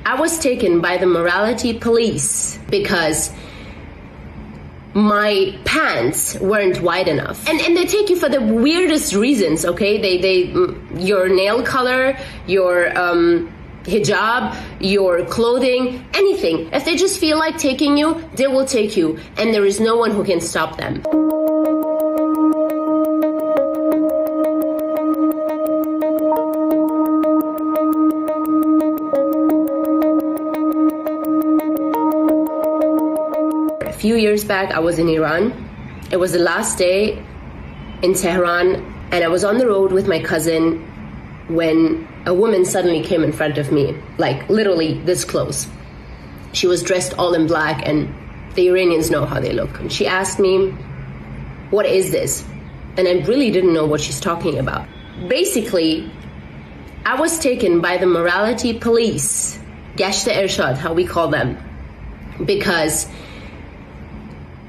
I was taken by the morality police because my pants weren't wide enough. And they take you for the weirdest reasons, okay? Your nail color, your hijab, your clothing, anything. If they just feel like taking you, they will take you, and there is no one who can stop them. A few years back, I was in Iran. It was the last day in Tehran, and I was on the road with my cousin when a woman suddenly came in front of me, like literally this close. She was dressed all in black, and the Iranians know how they look. And she asked me, "What is this?" And I really didn't know what she's talking about. Basically, I was taken by the morality police, Gashte Ershad, how we call them, because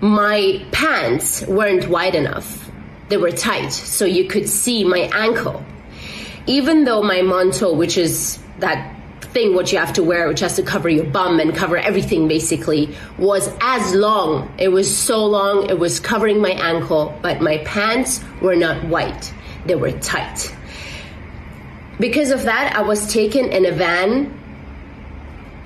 my pants weren't wide enough. They were tight, so you could see my ankle. Even though my manteau, which is that thing what you have to wear, which has to cover your bum and cover everything basically, was as long. It was so long, it was covering my ankle, but my pants were not white. They were tight. Because of that, I was taken in a van.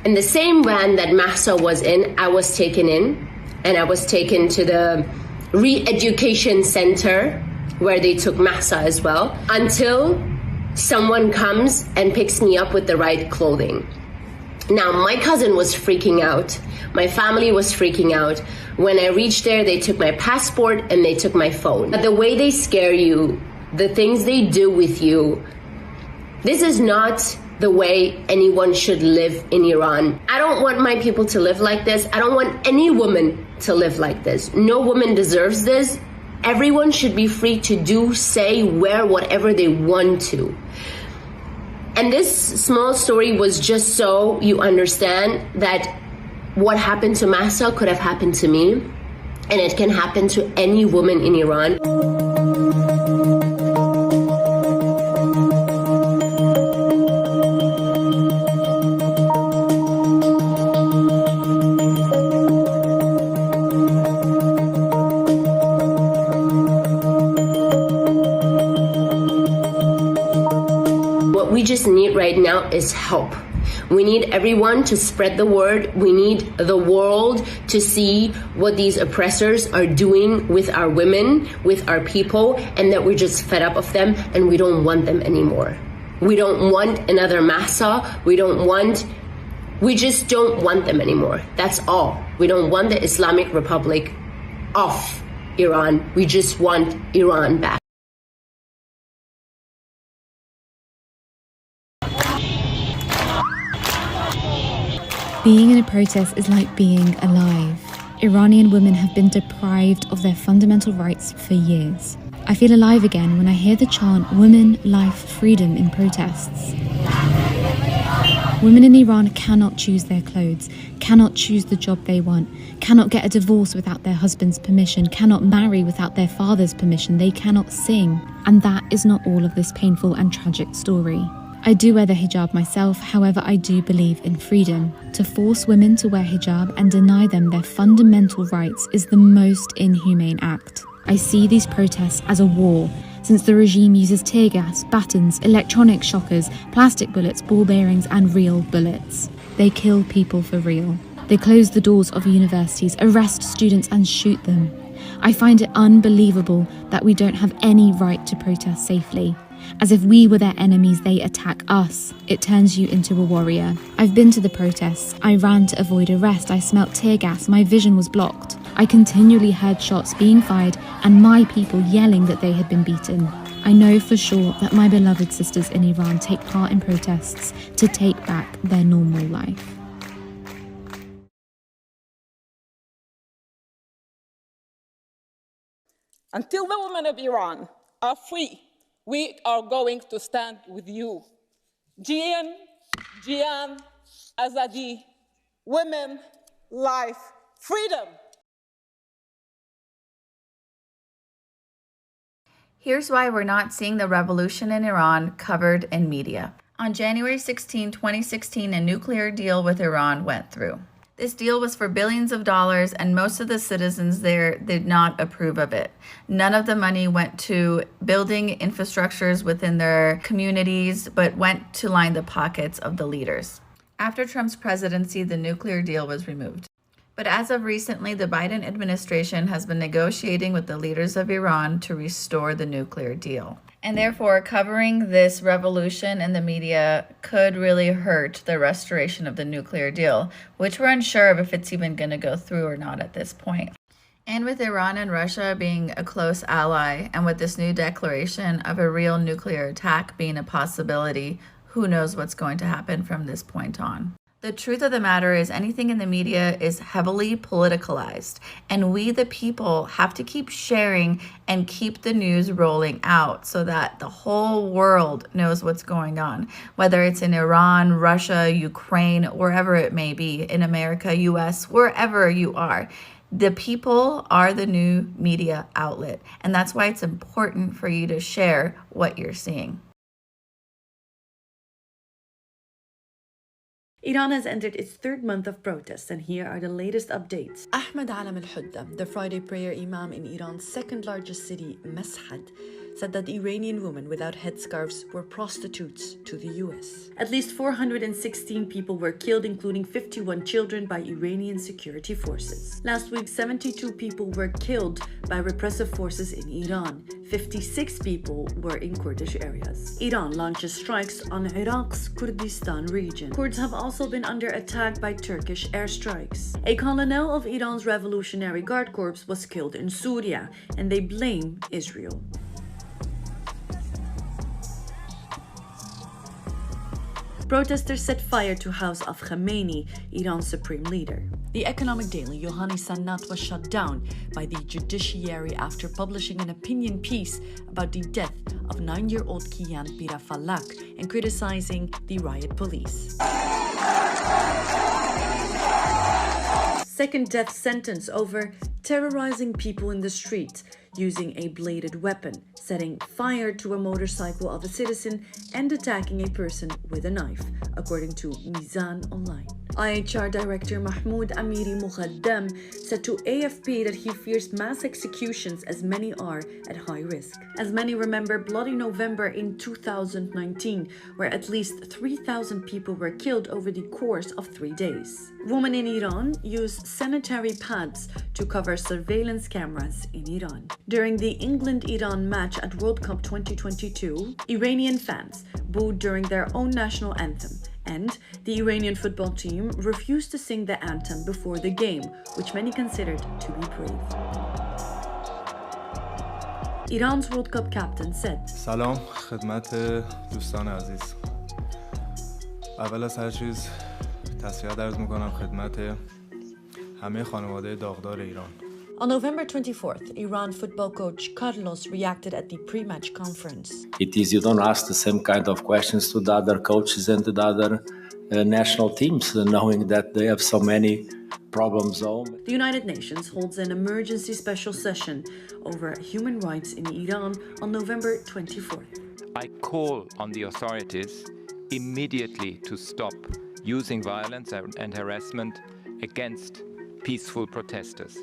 In the same van that Mahsa was in, I was taken in, and I was taken to the re-education center where they took Mahsa as well, until someone comes and picks me up with the right clothing. Now, my cousin was freaking out. My family was freaking out. When I reached there, they took my passport and they took my phone. But the way they scare you, the things they do with you, this is not the way anyone should live in Iran. I don't want my people to live like this. I don't want any woman to live like this. No woman deserves this. Everyone should be free to do, say, wear whatever they want to. And this small story was just so you understand that what happened to Mahsa could have happened to me, and it can happen to any woman in Iran. We just need right now is help. We need everyone to spread the word. We need the world to see what these oppressors are doing with our women, with our people, and that we're just fed up of them and we don't want them anymore. We don't want another Mahsa. We just don't want them anymore. That's all. We don't want the Islamic Republic off Iran. We just want Iran back. Being in a protest is like being alive. Iranian women have been deprived of their fundamental rights for years. I feel alive again when I hear the chant "Women, Life, Freedom" in protests. Women in Iran cannot choose their clothes, cannot choose the job they want, cannot get a divorce without their husband's permission, cannot marry without their father's permission, they cannot sing. And that is not all of this painful and tragic story. I do wear the hijab myself, however I do believe in freedom. To force women to wear hijab and deny them their fundamental rights is the most inhumane act. I see these protests as a war, since the regime uses tear gas, batons, electronic shockers, plastic bullets, ball bearings and real bullets. They kill people for real. They close the doors of universities, arrest students and shoot them. I find it unbelievable that we don't have any right to protest safely. As if we were their enemies, they attack us. It turns you into a warrior. I've been to the protests. I ran to avoid arrest. I smelt tear gas. My vision was blocked. I continually heard shots being fired and my people yelling that they had been beaten. I know for sure that my beloved sisters in Iran take part in protests to take back their normal life. Until the women of Iran are free, we are going to stand with you. Jian, Jian, Azadi, women, life, freedom. Here's why we're not seeing the revolution in Iran covered in media. On January 16, 2016, a nuclear deal with Iran went through. This deal was for billions of dollars, and most of the citizens there did not approve of it. None of the money went to building infrastructures within their communities, but went to line the pockets of the leaders. After Trump's presidency, the nuclear deal was removed. But as of recently, the Biden administration has been negotiating with the leaders of Iran to restore the nuclear deal. And therefore, covering this revolution in the media could really hurt the restoration of the nuclear deal, which we're unsure of if it's even going to go through or not at this point. And with Iran and Russia being a close ally, and with this new declaration of a real nuclear attack being a possibility, who knows what's going to happen from this point on. The truth of the matter is anything in the media is heavily politicalized, and we, the people, have to keep sharing and keep the news rolling out so that the whole world knows what's going on, whether it's in Iran, Russia, Ukraine, wherever it may be, in America, US, wherever you are. The people are the new media outlet, and that's why it's important for you to share what you're seeing. Iran has entered its third month of protests, and here are the latest updates. Ahmed Alam al-Hudda, the Friday prayer imam in Iran's second largest city, Mashhad, said that Iranian women without headscarves were prostitutes to the US. At least 416 people were killed, including 51 children, by Iranian security forces. Last week, 72 people were killed by repressive forces in Iran. 56 people were in Kurdish areas. Iran launches strikes on Iraq's Kurdistan region. Kurds have also been under attack by Turkish airstrikes. A colonel of Iran's Revolutionary Guard Corps was killed in Syria, and they blame Israel. Protesters set fire to house of Khamenei, Iran's supreme leader. The economic daily Yohani Sanat was shut down by the judiciary after publishing an opinion piece about the death of 9-year-old Kian Pirafalak and criticizing the riot police. Second death sentence over terrorizing people in the street using a bladed weapon, setting fire to a motorcycle of a citizen, and attacking a person with a knife, according to Mizan Online. IHR Director Mahmoud Amiri Mukhaddam said to AFP that he fears mass executions, as many are at high risk. As many remember Bloody November in 2019, where at least 3,000 people were killed over the course of 3 days. Women in Iran use sanitary pads to cover surveillance cameras in Iran. During the England-Iran match at World Cup 2022, Iranian fans booed during their own national anthem, and the Iranian football team refused to sing the anthem before the game, which many considered to be brave. Iran's World Cup captain said, سلام خدمت دوستان عزیز. اول از هر چیز تسلیت عرض میکنم خدمت همه خانواده داغدار ایران. On November 24th, Iran football coach Carlos reacted at the pre-match conference. It is you don't ask the same kind of questions to the other coaches and to the other national teams, knowing that they have so many problems home. The United Nations holds an emergency special session over human rights in Iran on November 24th. I call on the authorities immediately to stop using violence and harassment against peaceful protesters,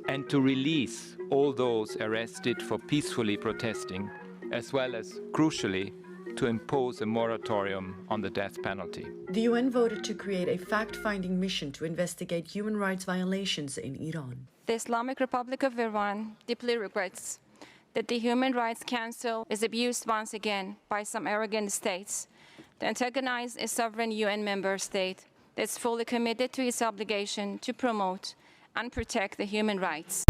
and to release all those arrested for peacefully protesting, as well as, crucially, to impose a moratorium on the death penalty. The UN voted to create a fact-finding mission to investigate human rights violations in Iran. The Islamic Republic of Iran deeply regrets that the Human Rights Council is abused once again by some arrogant states to antagonize a sovereign UN member state that's fully committed to its obligation to promote and protect the human rights.